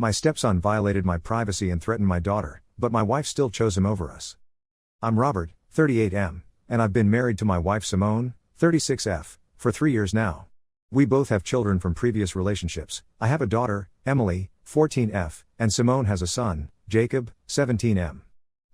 My stepson violated my privacy and threatened my daughter, but my wife still chose him over us. I'm Robert, 38M, and I've been married to my wife Simone, 36F, for 3 years now. We both have children from previous relationships. I have a daughter, Emily, 14F, and Simone has a son, Jacob, 17M.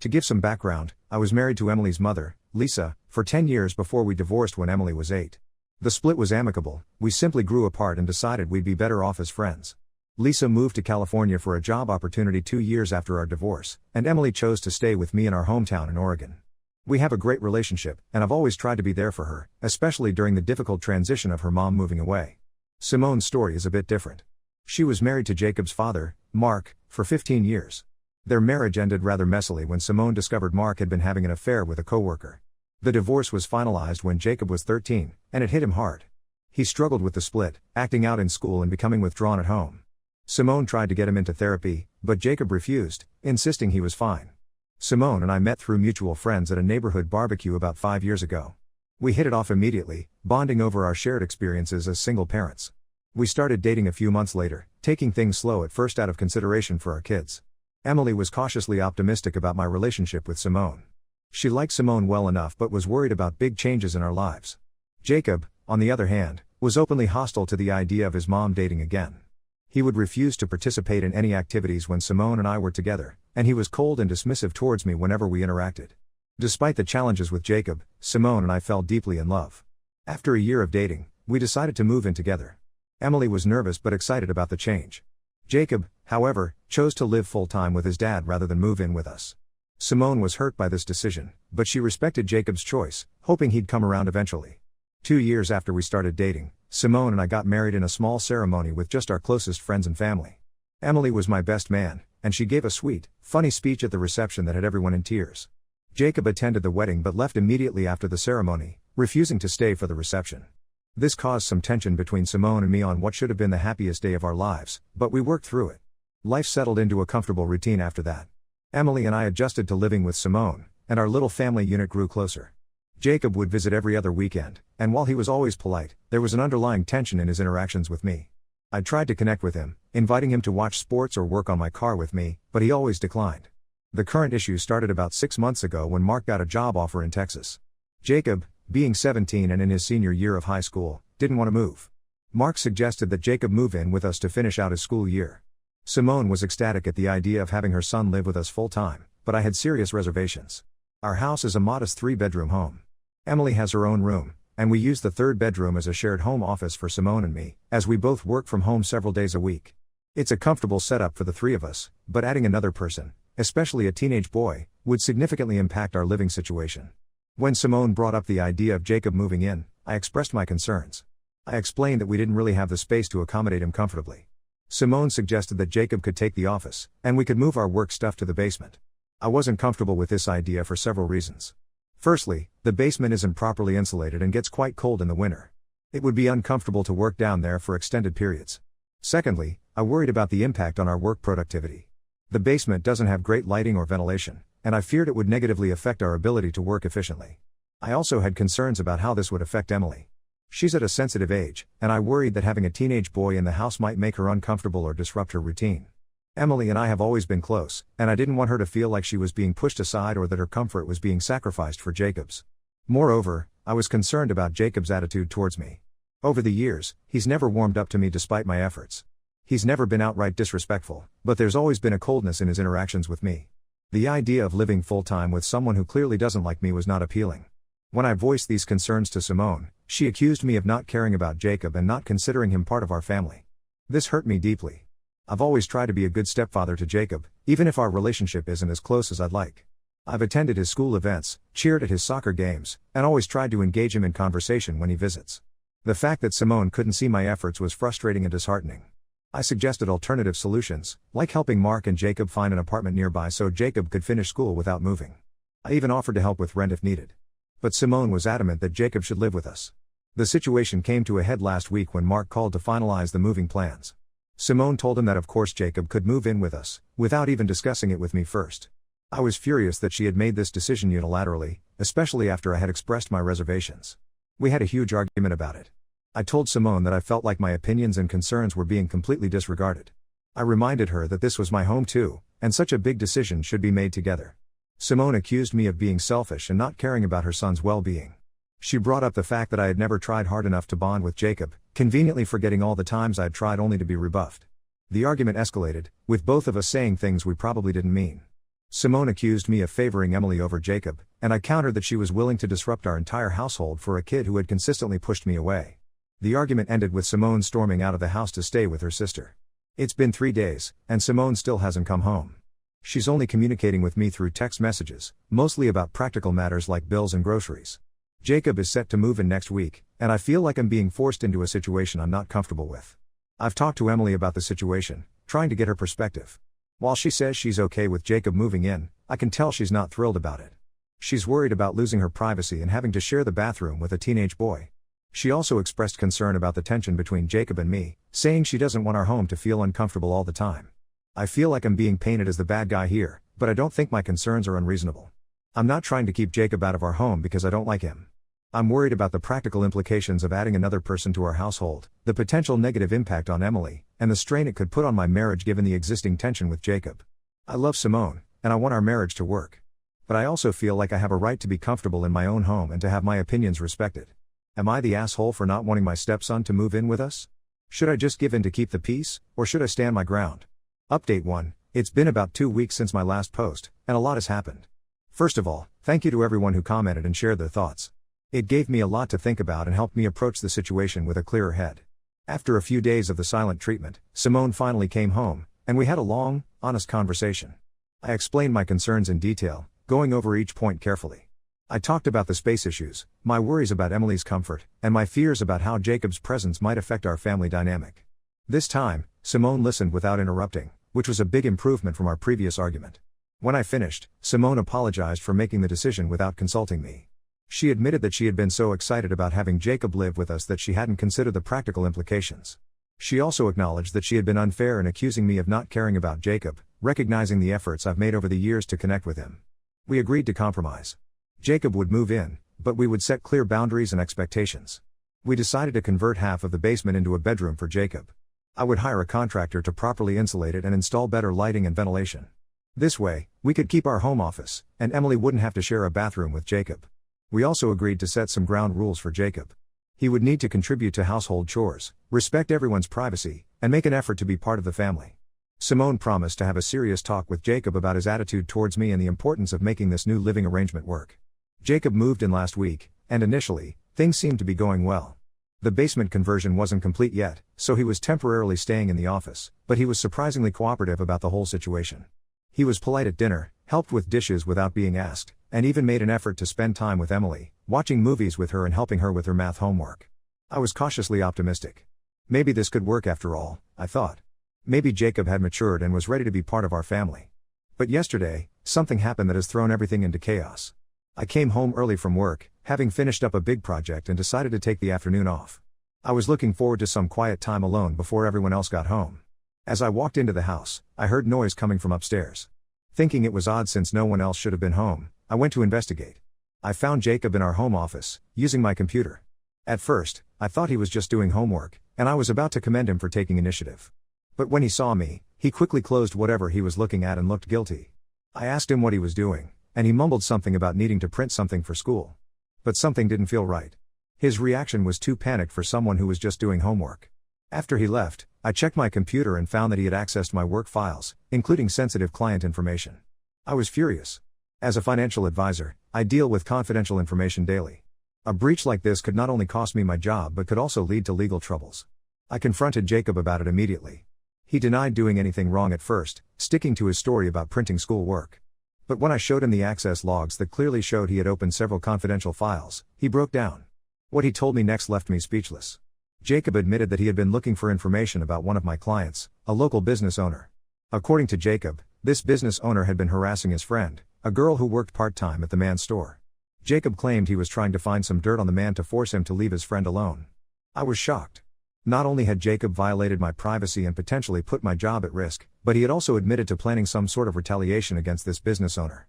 To give some background, I was married to Emily's mother, Lisa, for 10 years before we divorced when Emily was 8. The split was amicable, we simply grew apart and decided we'd be better off as friends. Lisa moved to California for a job opportunity 2 years after our divorce, and Emily chose to stay with me in our hometown in Oregon. We have a great relationship, and I've always tried to be there for her, especially during the difficult transition of her mom moving away. Simone's story is a bit different. She was married to Jacob's father, Mark, for 15 years. Their marriage ended rather messily when Simone discovered Mark had been having an affair with a coworker. The divorce was finalized when Jacob was 13, and it hit him hard. He struggled with the split, acting out in school and becoming withdrawn at home. Simone tried to get him into therapy, but Jacob refused, insisting he was fine. Simone and I met through mutual friends at a neighborhood barbecue about 5 years ago. We hit it off immediately, bonding over our shared experiences as single parents. We started dating a few months later, taking things slow at first out of consideration for our kids. Emily was cautiously optimistic about my relationship with Simone. She liked Simone well enough but was worried about big changes in our lives. Jacob, on the other hand, was openly hostile to the idea of his mom dating again. He would refuse to participate in any activities when Simone and I were together, and he was cold and dismissive towards me whenever we interacted. Despite the challenges with Jacob, Simone and I fell deeply in love. After a year of dating, we decided to move in together. Emily was nervous but excited about the change. Jacob, however, chose to live full-time with his dad rather than move in with us. Simone was hurt by this decision, but she respected Jacob's choice, hoping he'd come around eventually. 2 years after we started dating, Simone and I got married in a small ceremony with just our closest friends and family. Emily was my best man, and she gave a sweet, funny speech at the reception that had everyone in tears. Jacob attended the wedding but left immediately after the ceremony, refusing to stay for the reception. This caused some tension between Simone and me on what should have been the happiest day of our lives, but we worked through it. Life settled into a comfortable routine after that. Emily and I adjusted to living with Simone, and our little family unit grew closer. Jacob would visit every other weekend, and while he was always polite, there was an underlying tension in his interactions with me. I tried to connect with him, inviting him to watch sports or work on my car with me, but he always declined. The current issue started about 6 months ago when Mark got a job offer in Texas. Jacob, being 17 and in his senior year of high school, didn't want to move. Mark suggested that Jacob move in with us to finish out his school year. Simone was ecstatic at the idea of having her son live with us full-time, but I had serious reservations. Our house is a modest 3-bedroom home. Emily has her own room, and we use the 3rd bedroom as a shared home office for Simone and me, as we both work from home several days a week. It's a comfortable setup for the 3 of us, but adding another person, especially a teenage boy, would significantly impact our living situation. When Simone brought up the idea of Jacob moving in, I expressed my concerns. I explained that we didn't really have the space to accommodate him comfortably. Simone suggested that Jacob could take the office, and we could move our work stuff to the basement. I wasn't comfortable with this idea for several reasons. Firstly, the basement isn't properly insulated and gets quite cold in the winter. It would be uncomfortable to work down there for extended periods. Secondly, I worried about the impact on our work productivity. The basement doesn't have great lighting or ventilation, and I feared it would negatively affect our ability to work efficiently. I also had concerns about how this would affect Emily. She's at a sensitive age, and I worried that having a teenage boy in the house might make her uncomfortable or disrupt her routine. Emily and I have always been close, and I didn't want her to feel like she was being pushed aside or that her comfort was being sacrificed for Jacob's. Moreover, I was concerned about Jacob's attitude towards me. Over the years, he's never warmed up to me despite my efforts. He's never been outright disrespectful, but there's always been a coldness in his interactions with me. The idea of living full-time with someone who clearly doesn't like me was not appealing. When I voiced these concerns to Simone, she accused me of not caring about Jacob and not considering him part of our family. This hurt me deeply. I've always tried to be a good stepfather to Jacob, even if our relationship isn't as close as I'd like. I've attended his school events, cheered at his soccer games, and always tried to engage him in conversation when he visits. The fact that Simone couldn't see my efforts was frustrating and disheartening. I suggested alternative solutions, like helping Mark and Jacob find an apartment nearby so Jacob could finish school without moving. I even offered to help with rent if needed. But Simone was adamant that Jacob should live with us. The situation came to a head last week when Mark called to finalize the moving plans. Simone told him that of course Jacob could move in with us, without even discussing it with me first. I was furious that she had made this decision unilaterally, especially after I had expressed my reservations. We had a huge argument about it. I told Simone that I felt like my opinions and concerns were being completely disregarded. I reminded her that this was my home too, and such a big decision should be made together. Simone accused me of being selfish and not caring about her son's well-being. She brought up the fact that I had never tried hard enough to bond with Jacob, conveniently forgetting all the times I'd tried only to be rebuffed. The argument escalated, with both of us saying things we probably didn't mean. Simone accused me of favoring Emily over Jacob, and I countered that she was willing to disrupt our entire household for a kid who had consistently pushed me away. The argument ended with Simone storming out of the house to stay with her sister. It's been 3 days, and Simone still hasn't come home. She's only communicating with me through text messages, mostly about practical matters like bills and groceries. Jacob is set to move in next week, and I feel like I'm being forced into a situation I'm not comfortable with. I've talked to Emily about the situation, trying to get her perspective. While she says she's okay with Jacob moving in, I can tell she's not thrilled about it. She's worried about losing her privacy and having to share the bathroom with a teenage boy. She also expressed concern about the tension between Jacob and me, saying she doesn't want our home to feel uncomfortable all the time. I feel like I'm being painted as the bad guy here, but I don't think my concerns are unreasonable. I'm not trying to keep Jacob out of our home because I don't like him. I'm worried about the practical implications of adding another person to our household, the potential negative impact on Emily, and the strain it could put on my marriage given the existing tension with Jacob. I love Simone, and I want our marriage to work. But I also feel like I have a right to be comfortable in my own home and to have my opinions respected. Am I the asshole for not wanting my stepson to move in with us? Should I just give in to keep the peace, or should I stand my ground? Update 1. It's been about 2 weeks since my last post, and a lot has happened. First of all, thank you to everyone who commented and shared their thoughts. It gave me a lot to think about and helped me approach the situation with a clearer head. After a few days of the silent treatment, Simone finally came home, and we had a long, honest conversation. I explained my concerns in detail, going over each point carefully. I talked about the space issues, my worries about Emily's comfort, and my fears about how Jacob's presence might affect our family dynamic. This time, Simone listened without interrupting, which was a big improvement from our previous argument. When I finished, Simone apologized for making the decision without consulting me. She admitted that she had been so excited about having Jacob live with us that she hadn't considered the practical implications. She also acknowledged that she had been unfair in accusing me of not caring about Jacob, recognizing the efforts I've made over the years to connect with him. We agreed to compromise. Jacob would move in, but we would set clear boundaries and expectations. We decided to convert half of the basement into a bedroom for Jacob. I would hire a contractor to properly insulate it and install better lighting and ventilation. This way, we could keep our home office, and Emily wouldn't have to share a bathroom with Jacob. We also agreed to set some ground rules for Jacob. He would need to contribute to household chores, respect everyone's privacy, and make an effort to be part of the family. Simone promised to have a serious talk with Jacob about his attitude towards me and the importance of making this new living arrangement work. Jacob moved in last week, and initially, things seemed to be going well. The basement conversion wasn't complete yet, so he was temporarily staying in the office, but he was surprisingly cooperative about the whole situation. He was polite at dinner, helped with dishes without being asked, and even made an effort to spend time with Emily, watching movies with her and helping her with her math homework. I was cautiously optimistic. Maybe this could work after all, I thought. Maybe Jacob had matured and was ready to be part of our family. But yesterday, something happened that has thrown everything into chaos. I came home early from work, having finished up a big project and decided to take the afternoon off. I was looking forward to some quiet time alone before everyone else got home. As I walked into the house, I heard noise coming from upstairs. Thinking it was odd since no one else should have been home, I went to investigate. I found Jacob in our home office, using my computer. At first, I thought he was just doing homework, and I was about to commend him for taking initiative. But when he saw me, he quickly closed whatever he was looking at and looked guilty. I asked him what he was doing, and he mumbled something about needing to print something for school. But something didn't feel right. His reaction was too panicked for someone who was just doing homework. After he left, I checked my computer and found that he had accessed my work files, including sensitive client information. I was furious. As a financial advisor, I deal with confidential information daily. A breach like this could not only cost me my job but could also lead to legal troubles. I confronted Jacob about it immediately. He denied doing anything wrong at first, sticking to his story about printing school work. But when I showed him the access logs that clearly showed he had opened several confidential files, he broke down. What he told me next left me speechless. Jacob admitted that he had been looking for information about one of my clients, a local business owner. According to Jacob, this business owner had been harassing his friend, a girl who worked part-time at the man's store. Jacob claimed he was trying to find some dirt on the man to force him to leave his friend alone. I was shocked. Not only had Jacob violated my privacy and potentially put my job at risk, but he had also admitted to planning some sort of retaliation against this business owner.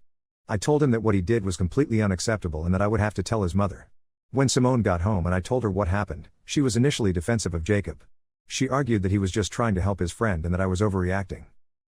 I told him that what he did was completely unacceptable and that I would have to tell his mother. When Simone got home and I told her what happened, she was initially defensive of Jacob. She argued that he was just trying to help his friend and that I was overreacting.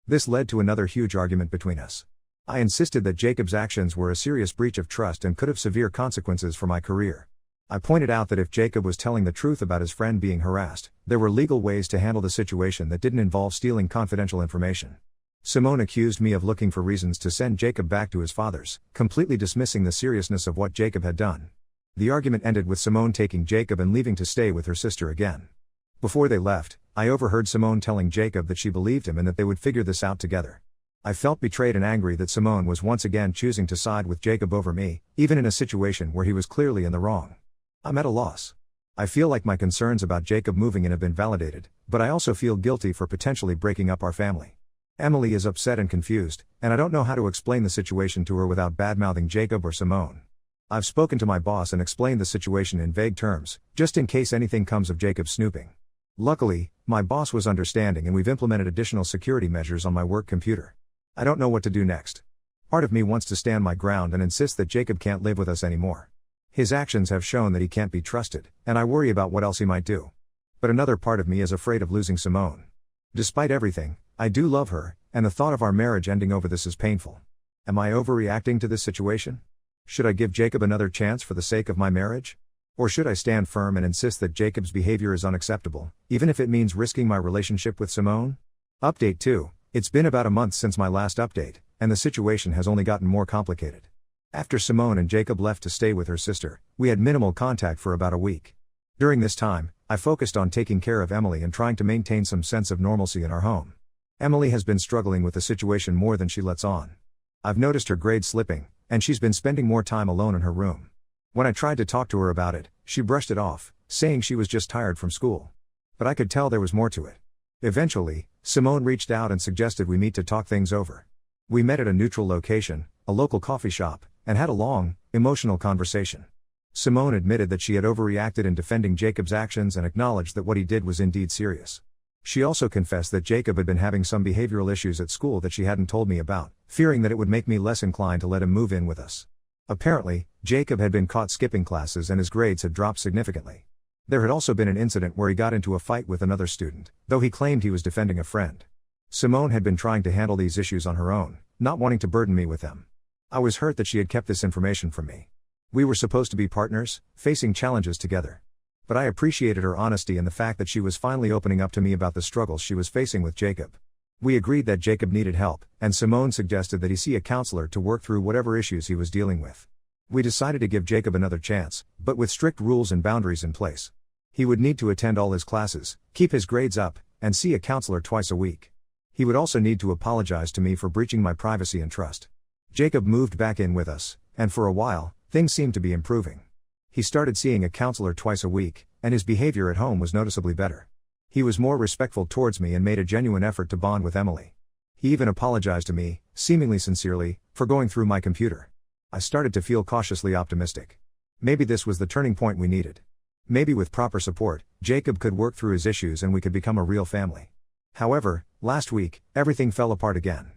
This led to another huge argument between us. I insisted that Jacob's actions were a serious breach of trust and could have severe consequences for my career. I pointed out that if Jacob was telling the truth about his friend being harassed, there were legal ways to handle the situation that didn't involve stealing confidential information. Simone accused me of looking for reasons to send Jacob back to his father's, completely dismissing the seriousness of what Jacob had done. The argument ended with Simone taking Jacob and leaving to stay with her sister again. Before they left, I overheard Simone telling Jacob that she believed him and that they would figure this out together. I felt betrayed and angry that Simone was once again choosing to side with Jacob over me, even in a situation where he was clearly in the wrong. I'm at a loss. I feel like my concerns about Jacob moving in have been validated, but I also feel guilty for potentially breaking up our family. Emily is upset and confused, and I don't know how to explain the situation to her without badmouthing Jacob or Simone. I've spoken to my boss and explained the situation in vague terms, just in case anything comes of Jacob snooping. Luckily, my boss was understanding and we've implemented additional security measures on my work computer. I don't know what to do next. Part of me wants to stand my ground and insist that Jacob can't live with us anymore. His actions have shown that he can't be trusted, and I worry about what else he might do. But another part of me is afraid of losing Simone. Despite everything, I do love her, and the thought of our marriage ending over this is painful. Am I overreacting to this situation? Should I give Jacob another chance for the sake of my marriage? Or should I stand firm and insist that Jacob's behavior is unacceptable, even if it means risking my relationship with Simone? Update 2. It's been about a month since my last update, and the situation has only gotten more complicated. After Simone and Jacob left to stay with her sister, we had minimal contact for about a week. During this time, I focused on taking care of Emily and trying to maintain some sense of normalcy in our home. Emily has been struggling with the situation more than she lets on. I've noticed her grades slipping, and she's been spending more time alone in her room. When I tried to talk to her about it, she brushed it off, saying she was just tired from school. But I could tell there was more to it. Eventually, Simone reached out and suggested we meet to talk things over. We met at a neutral location, a local coffee shop, and had a long, emotional conversation. Simone admitted that she had overreacted in defending Jacob's actions and acknowledged that what he did was indeed serious. She also confessed that Jacob had been having some behavioral issues at school that she hadn't told me about, fearing that it would make me less inclined to let him move in with us. Apparently, Jacob had been caught skipping classes and his grades had dropped significantly. There had also been an incident where he got into a fight with another student, though he claimed he was defending a friend. Simone had been trying to handle these issues on her own, not wanting to burden me with them. I was hurt that she had kept this information from me. We were supposed to be partners, facing challenges together. But I appreciated her honesty and the fact that she was finally opening up to me about the struggles she was facing with Jacob. We agreed that Jacob needed help, and Simone suggested that he see a counselor to work through whatever issues he was dealing with. We decided to give Jacob another chance, but with strict rules and boundaries in place. He would need to attend all his classes, keep his grades up, and see a counselor twice a week. He would also need to apologize to me for breaching my privacy and trust. Jacob moved back in with us, and for a while, things seemed to be improving. He started seeing a counselor twice a week, and his behavior at home was noticeably better. He was more respectful towards me and made a genuine effort to bond with Emily. He even apologized to me, seemingly sincerely, for going through my computer. I started to feel cautiously optimistic. Maybe this was the turning point we needed. Maybe with proper support, Jacob could work through his issues and we could become a real family. However, last week, everything fell apart again.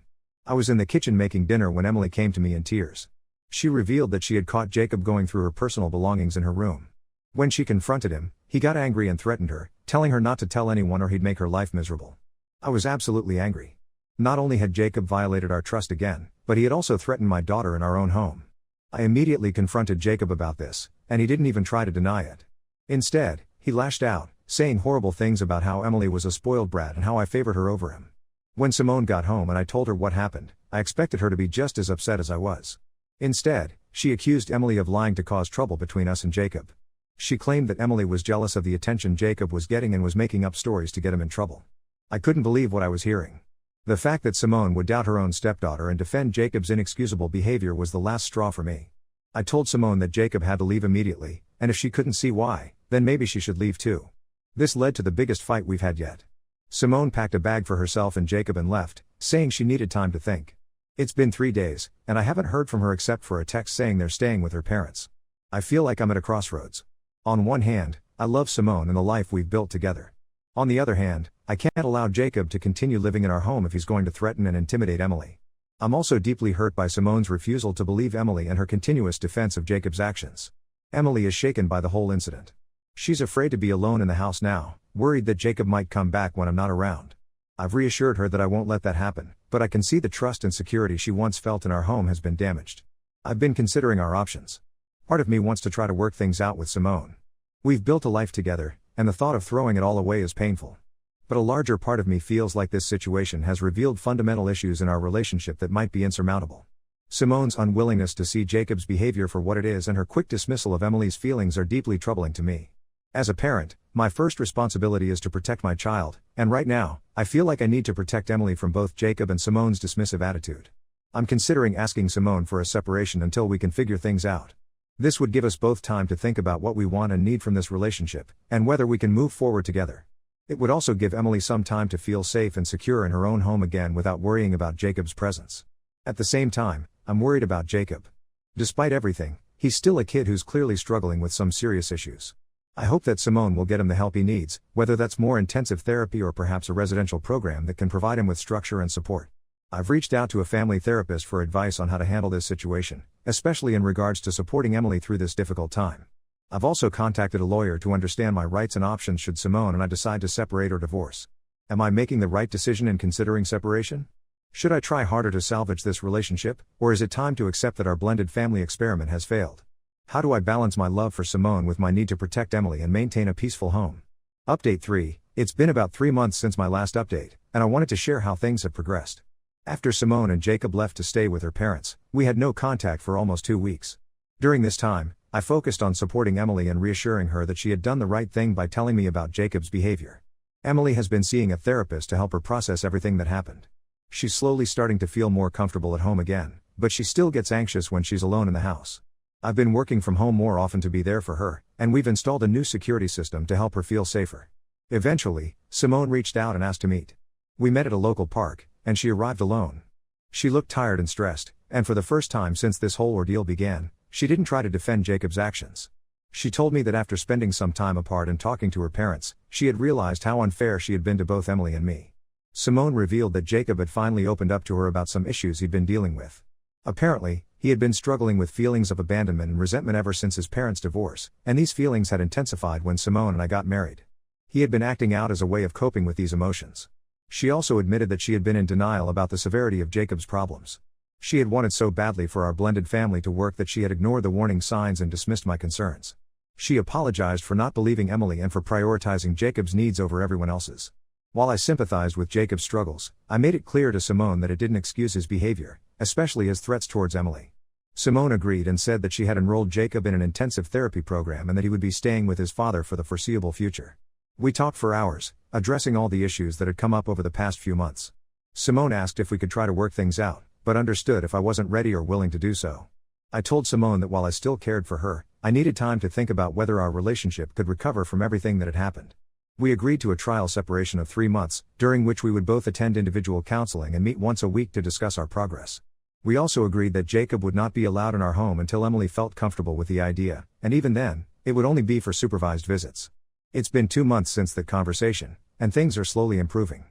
I was in the kitchen making dinner when Emily came to me in tears. She revealed that she had caught Jacob going through her personal belongings in her room. When she confronted him, he got angry and threatened her, telling her not to tell anyone or he'd make her life miserable. I was absolutely angry. Not only had Jacob violated our trust again, but he had also threatened my daughter in our own home. I immediately confronted Jacob about this, and he didn't even try to deny it. Instead, he lashed out, saying horrible things about how Emily was a spoiled brat and how I favored her over him. When Simone got home and I told her what happened, I expected her to be just as upset as I was. Instead, she accused Emily of lying to cause trouble between us and Jacob. She claimed that Emily was jealous of the attention Jacob was getting and was making up stories to get him in trouble. I couldn't believe what I was hearing. The fact that Simone would doubt her own stepdaughter and defend Jacob's inexcusable behavior was the last straw for me. I told Simone that Jacob had to leave immediately, and if she couldn't see why, then maybe she should leave too. This led to the biggest fight we've had yet. Simone packed a bag for herself and Jacob and left, saying she needed time to think. It's been 3 days, and I haven't heard from her except for a text saying they're staying with her parents. I feel like I'm at a crossroads. On one hand, I love Simone and the life we've built together. On the other hand, I can't allow Jacob to continue living in our home if he's going to threaten and intimidate Emily. I'm also deeply hurt by Simone's refusal to believe Emily and her continuous defense of Jacob's actions. Emily is shaken by the whole incident. She's afraid to be alone in the house now, worried that Jacob might come back when I'm not around. I've reassured her that I won't let that happen, but I can see the trust and security she once felt in our home has been damaged. I've been considering our options. Part of me wants to try to work things out with Simone. We've built a life together, and the thought of throwing it all away is painful. But a larger part of me feels like this situation has revealed fundamental issues in our relationship that might be insurmountable. Simone's unwillingness to see Jacob's behavior for what it is and her quick dismissal of Emily's feelings are deeply troubling to me. As a parent, my first responsibility is to protect my child, and right now, I feel like I need to protect Emily from both Jacob and Simone's dismissive attitude. I'm considering asking Simone for a separation until we can figure things out. This would give us both time to think about what we want and need from this relationship, and whether we can move forward together. It would also give Emily some time to feel safe and secure in her own home again without worrying about Jacob's presence. At the same time, I'm worried about Jacob. Despite everything, he's still a kid who's clearly struggling with some serious issues. I hope that Simone will get him the help he needs, whether that's more intensive therapy or perhaps a residential program that can provide him with structure and support. I've reached out to a family therapist for advice on how to handle this situation, especially in regards to supporting Emily through this difficult time. I've also contacted a lawyer to understand my rights and options should Simone and I decide to separate or divorce. Am I making the right decision in considering separation? Should I try harder to salvage this relationship, or is it time to accept that our blended family experiment has failed? How do I balance my love for Simone with my need to protect Emily and maintain a peaceful home? Update 3. It's been about 3 months since my last update, and I wanted to share how things have progressed. After Simone and Jacob left to stay with her parents, we had no contact for almost 2 weeks. During this time, I focused on supporting Emily and reassuring her that she had done the right thing by telling me about Jacob's behavior. Emily has been seeing a therapist to help her process everything that happened. She's slowly starting to feel more comfortable at home again, but she still gets anxious when she's alone in the house. I've been working from home more often to be there for her, and we've installed a new security system to help her feel safer. Eventually, Simone reached out and asked to meet. We met at a local park, and she arrived alone. She looked tired and stressed, and for the first time since this whole ordeal began, she didn't try to defend Jacob's actions. She told me that after spending some time apart and talking to her parents, she had realized how unfair she had been to both Emily and me. Simone revealed that Jacob had finally opened up to her about some issues he'd been dealing with. Apparently, he had been struggling with feelings of abandonment and resentment ever since his parents' divorce, and these feelings had intensified when Simone and I got married. He had been acting out as a way of coping with these emotions. She also admitted that she had been in denial about the severity of Jacob's problems. She had wanted so badly for our blended family to work that she had ignored the warning signs and dismissed my concerns. She apologized for not believing Emily and for prioritizing Jacob's needs over everyone else's. While I sympathized with Jacob's struggles, I made it clear to Simone that it didn't excuse his behavior, especially his threats towards Emily. Simone agreed and said that she had enrolled Jacob in an intensive therapy program and that he would be staying with his father for the foreseeable future. We talked for hours, addressing all the issues that had come up over the past few months. Simone asked if we could try to work things out, but understood if I wasn't ready or willing to do so. I told Simone that while I still cared for her, I needed time to think about whether our relationship could recover from everything that had happened. We agreed to a trial separation of 3 months, during which we would both attend individual counseling and meet once a week to discuss our progress. We also agreed that Jacob would not be allowed in our home until Emily felt comfortable with the idea, and even then, it would only be for supervised visits. It's been 2 months since that conversation, and things are slowly improving.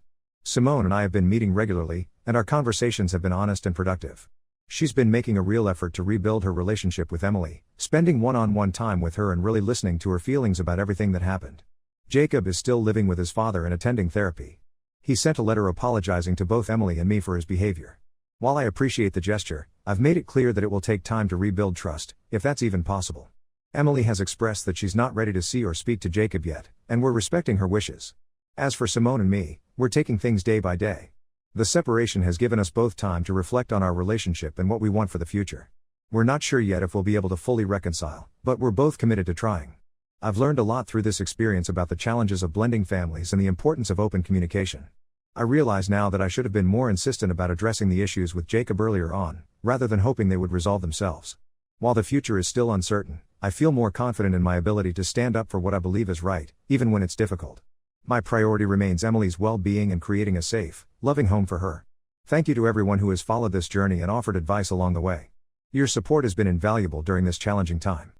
Simone and I have been meeting regularly, and our conversations have been honest and productive. She's been making a real effort to rebuild her relationship with Emily, spending one-on-one time with her and really listening to her feelings about everything that happened. Jacob is still living with his father and attending therapy. He sent a letter apologizing to both Emily and me for his behavior. While I appreciate the gesture, I've made it clear that it will take time to rebuild trust, if that's even possible. Emily has expressed that she's not ready to see or speak to Jacob yet, and we're respecting her wishes. As for Simone and me, we're taking things day by day. The separation has given us both time to reflect on our relationship and what we want for the future. We're not sure yet if we'll be able to fully reconcile, but we're both committed to trying. I've learned a lot through this experience about the challenges of blending families and the importance of open communication. I realize now that I should have been more insistent about addressing the issues with Jacob earlier on, rather than hoping they would resolve themselves. While the future is still uncertain, I feel more confident in my ability to stand up for what I believe is right, even when it's difficult. My priority remains Emily's well-being and creating a safe, loving home for her. Thank you to everyone who has followed this journey and offered advice along the way. Your support has been invaluable during this challenging time.